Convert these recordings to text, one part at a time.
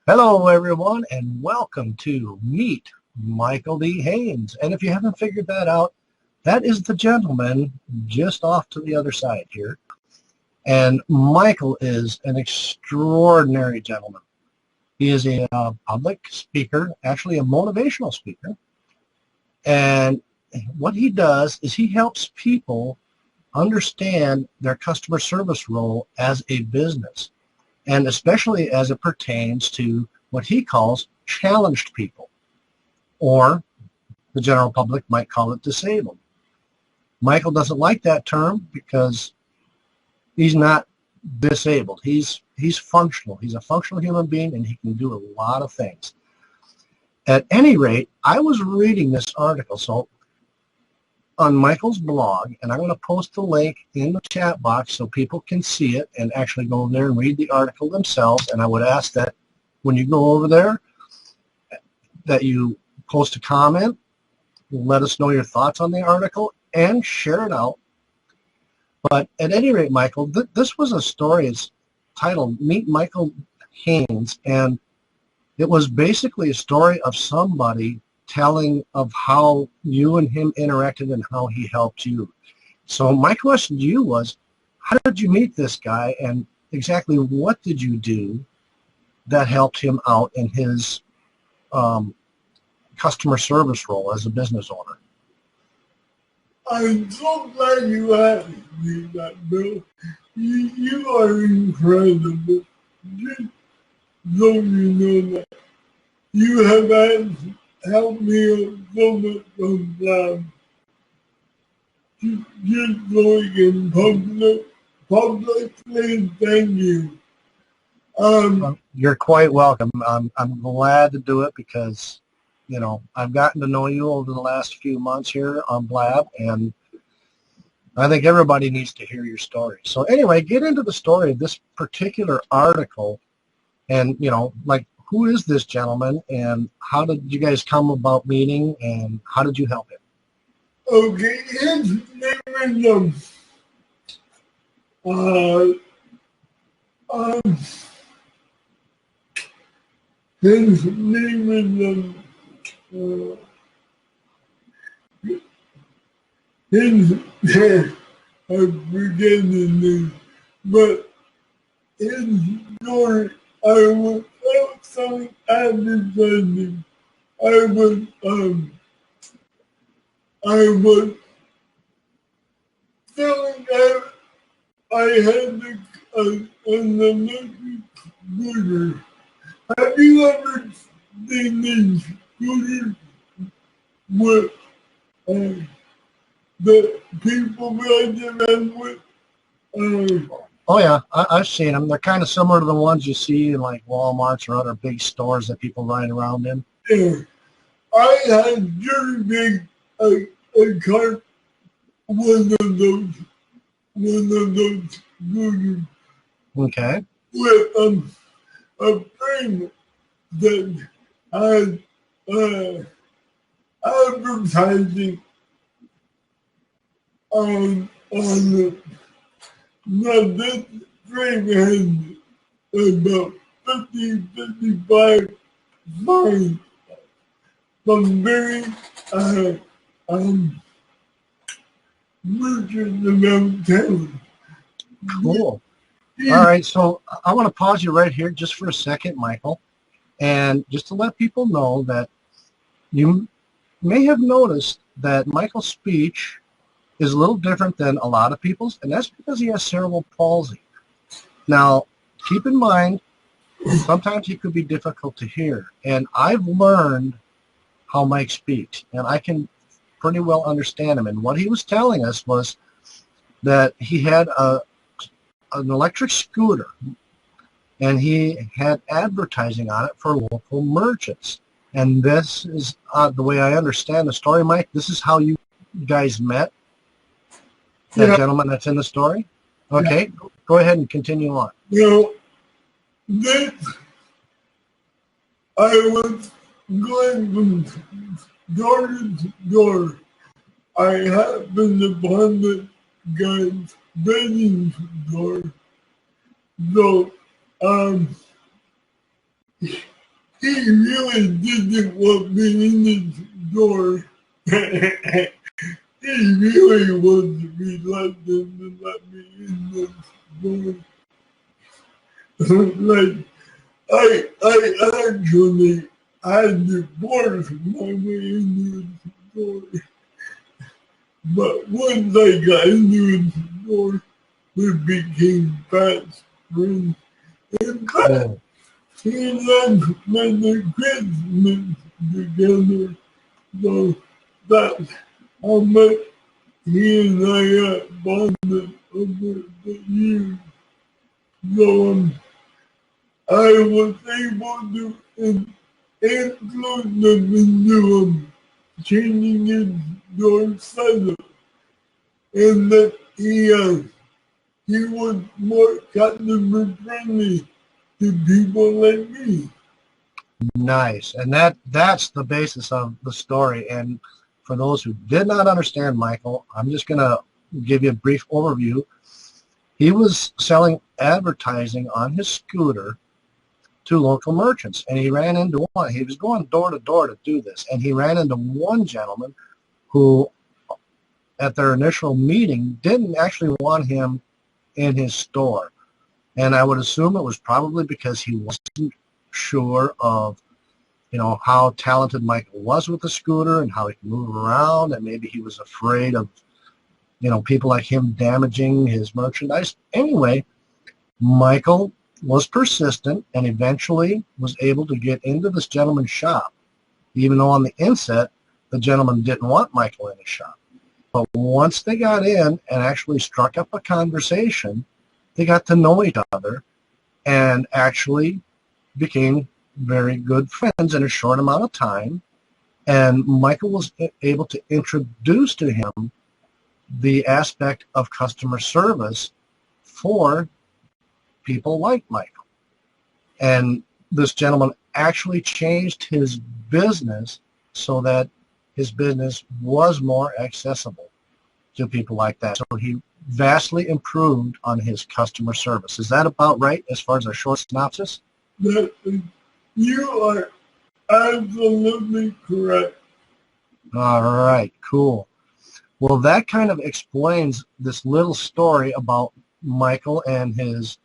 Hello, everyone, and welcome to Meet Michael D. Haines. And if you haven't figured that out, that is the gentleman just off to the other side here. And Michael is an extraordinary gentleman. He is a public speaker, actually a motivational speaker. And what he does is he helps people understand their customer service role as a business, and especially as it pertains to what he calls challenged people, or the general public might call it disabled. Michael doesn't like that term because he's not disabled. He's functional. He's a functional human being, and he can do a lot of things. At any rate, I was reading this article on Michael's blog, and I'm going to post the link in the chat box so people can see it and actually go over there and read the article themselves. And I would ask that when you go over there that you post a comment, let us know your thoughts on the article, and share it out. But at any rate, Michael, this was a story. It's titled Meet Michael Haines, and it was basically a story of somebody telling of how you and him interacted and how he helped you. So my question to you was, how did you meet this guy, and exactly what did you do that helped him out in his customer service role as a business owner? I'm so glad you asked me that, Bill. You are incredible. Just so you know that. You have helped me out so much sometimes. Just so I can publicly thank you. You're quite welcome. I'm glad to do it because, you know, I've gotten to know you over the last few months here on Blab, and I think everybody needs to hear your story. So anyway, get into the story of this particular article, and, you know, like, who is this gentleman, and how did you guys come about meeting, and how did you help him? Okay, his name I forget the name, but his story, I was outside advertising. I was feeling I had an electric scooter. Have you ever seen these scooters with the people riding around with? Oh yeah, I've seen them. They're kind of similar to the ones you see in like Walmarts or other big stores that people ride around in. Yeah. I had very big a car, one of those scooters. Okay. With a frame that had advertising on it. Now this frame has about 55 signs from very merchants around town. Cool. All right, so I want to pause you right here just for a second, Michael, and just to let people know that you may have noticed that Michael's speech is a little different than a lot of people's, and that's because he has cerebral palsy. Now, keep in mind, sometimes he could be difficult to hear, and I've learned how Mike speaks, and I can pretty well understand him. And what he was telling us was that he had an electric scooter, and he had advertising on it for local merchants. And this is the way I understand the story, Mike. This is how you guys met, that gentleman that's in the story? Okay, go ahead and continue on. You know, I was going from door to door. I happened upon the guy's bedding store. So, he really didn't want me in his door. He really was reluctant to let me in this door. Like, I actually had to force my way into his door. But once I got into his door, we became fast friends. In fact, Cool. he and I spent the Christmas together. So that's how much he and I got bonded over the years. So I was able to influence him into changing his door setup. And that he was more customer friendly to people like me. Nice. And that's the basis of the story. And for those who did not understand Michael, I'm just going to give you a brief overview. He was selling advertising on his scooter to local merchants, and he ran into one. He was going door to door to do this, and he ran into one gentleman who, at their initial meeting, didn't actually want him in his store. And I would assume it was probably because he wasn't sure of, how talented Michael was with the scooter and how he could move around, and maybe he was afraid of, people like him damaging his merchandise. Anyway, Michael was persistent and eventually was able to get into this gentleman's shop, even though on the inset, the gentleman didn't want Michael in his shop. But once they got in and actually struck up a conversation, they got to know each other and actually became very good friends in a short amount of time. And Michael was able to introduce to him the aspect of customer service for people like Michael. And this gentleman actually changed his business so that his business was more accessible to people like that. So he vastly improved on his customer service. Is that about right as far as a short synopsis? You are absolutely correct. All right, cool. Well, that kind of explains this little story about Michael and his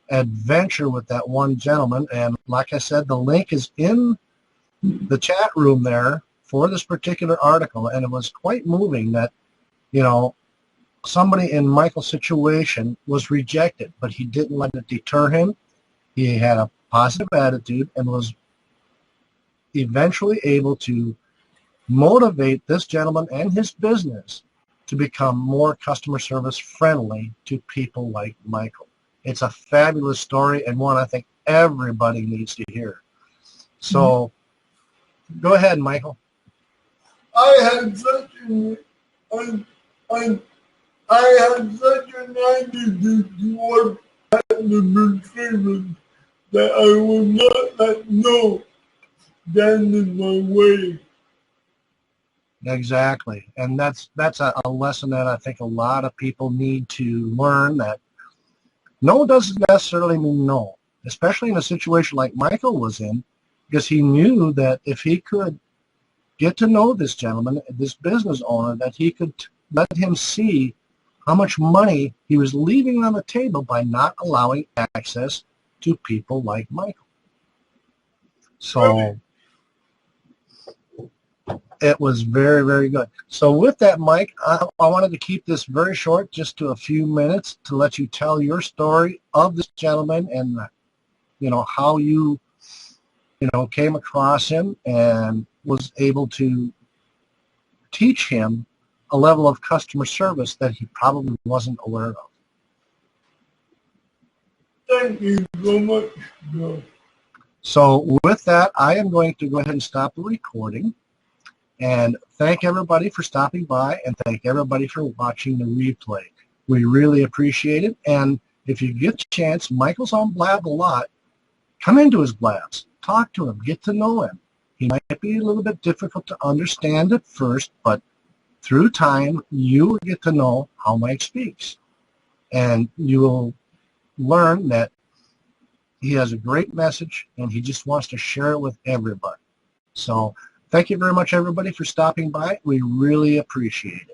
adventure with that one gentleman. And like I said, the link is in the chat room there for this particular article. And it was quite moving that, somebody in Michael's situation was rejected, but he didn't let it deter him. He had a positive attitude and was eventually able to motivate this gentleman and his business to become more customer service friendly to people like Michael. It's a fabulous story and one I think everybody needs to hear. So go ahead, Michael. I had such an attitude toward customer service that I will not let no stand in my way. Exactly. And that's a lesson that I think a lot of people need to learn, that no doesn't necessarily mean no, especially in a situation like Michael was in, because he knew that if he could get to know this gentleman, this business owner, that he could let him see how much money he was leaving on the table by not allowing access to people like Michael. So it was very, very good. So with that, Mike, I wanted to keep this very short, just to a few minutes, to let you tell your story of this gentleman and, how you, came across him and was able to teach him a level of customer service that he probably wasn't aware of. Thank you so much, Joe. So with that, I am going to go ahead and stop the recording. And thank everybody for stopping by, and thank everybody for watching the replay. We really appreciate it. And if you get a chance, Michael's on Blab a lot. Come into his Blabs. Talk to him. Get to know him. He might be a little bit difficult to understand at first, but through time, you will get to know how Mike speaks. And you will learn that He has a great message, and he just wants to share it with everybody. So thank you very much, everybody, for stopping by. We really appreciate it.